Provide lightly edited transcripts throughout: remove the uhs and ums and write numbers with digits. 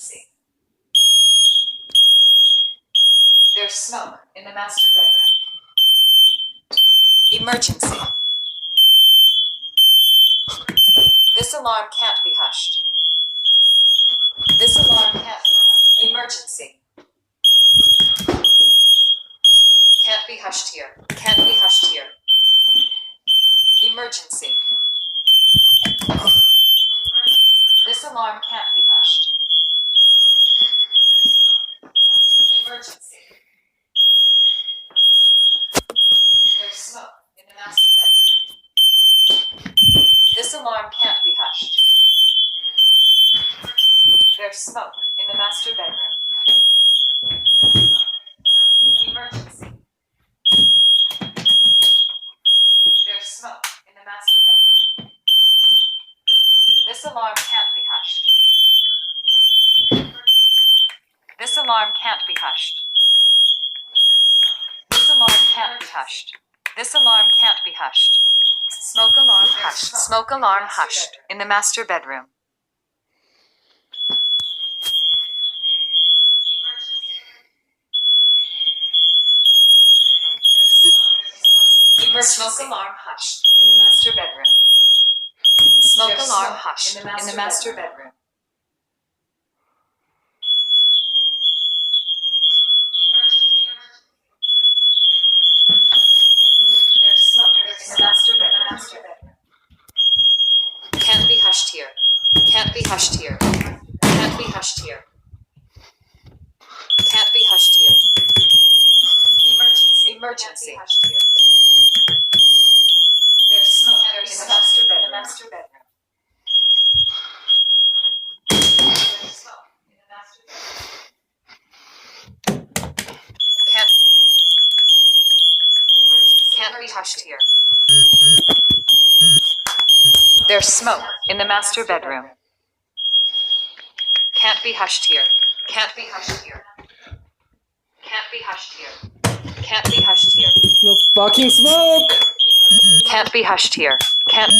See. There's smoke in the master bedroom. Emergency. This alarm can't be hushed. This alarm can't be hushed. Emergency. Can't be hushed here. Can't be hushed here. Emergency. This alarm can't be hushed. Emergency. There's smoke in the master bedroom. This alarm can't be hushed. There's smoke in the master bedroom. Emergency. There's smoke in the master bedroom. This alarm can't be hushed. This alarm can't be hushed. This alarm can't be hushed. This alarm can't be hushed. Smoke alarm hushed. Smoke alarm hushed in the master bedroom. Smoke alarm hushed in the master bedroom. Smoke alarm hushed in the master bedroom. There's smoke in the master bedroom. Can't be hushed here. Can't be hushed here. Can't be hushed here. Can't be hushed here. Emergency. Emergency. There's smoke in the master bedroom. Master bedroom. There's smoke in the master bedroom. Can't be hushed here. There's smoke in the master bedroom. Can't be hushed here. Can't be hushed here. Can't be hushed here. Can't be hushed here. No fucking smoke! Can't be hushed here. Can't.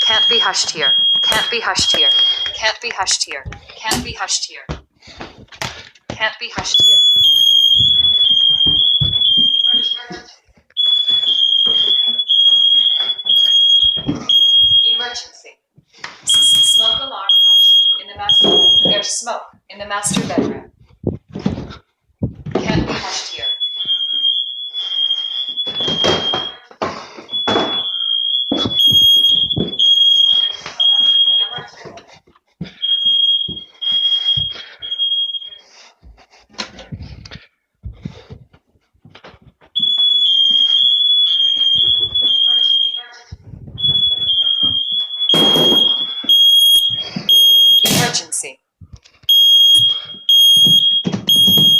Can't be hushed here. Can't be hushed here. Can't be hushed here. Can't be hushed here. Can't be hushed here. Emergency. Smoke alarm hushed in the master bedroom. There's smoke in the master bedroom. Can't be hushed here. Emergency.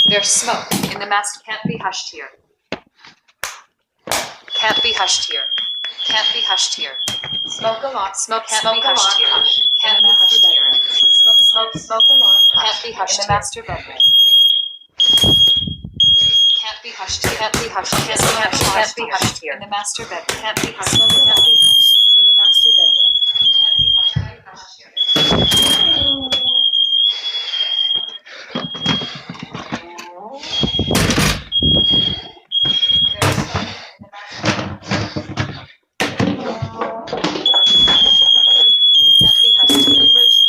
There's smoke in the master. Can't be hushed here. Can't be hushed here. Can't be hushed here. Smoke alarm. Smoke can't be hushed here. Can't be hushed here. Smoke alarm. Can't be hushed in the master bedroom. Can't be hushed here. Can't be hushed here. Can't be hushed here in the master bedroom. Can't be hushed. Can't be hushed in the master bedroom. Can't be hushed here.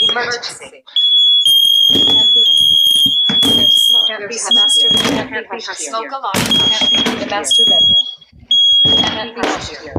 Emergency. Can't be hushed. Can't be hushed. Smoke alarm. Can't be in the master bedroom. Can't be hushed here.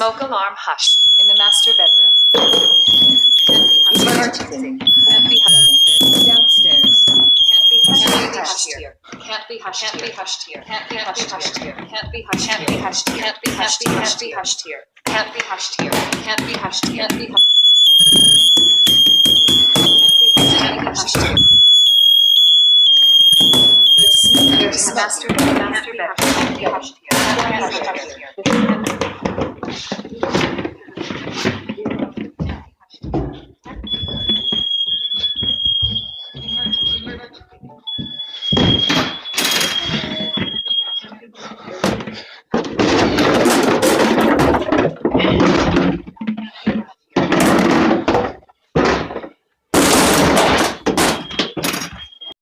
Smoke alarm hush. In the master bedroom. Can't be hushed. Downstairs. Can't be hushed here. Can't be hushed here. Can't be hushed here. Can't be hushed here. Can't be hushed here. Can't be hushed here. Can't be hushed here. Can't be hushed here. Can't be hushed here. Can't be hushed. Can't be hushed here. There's master bedroom. Can't be hushed here. Can't be hushed here.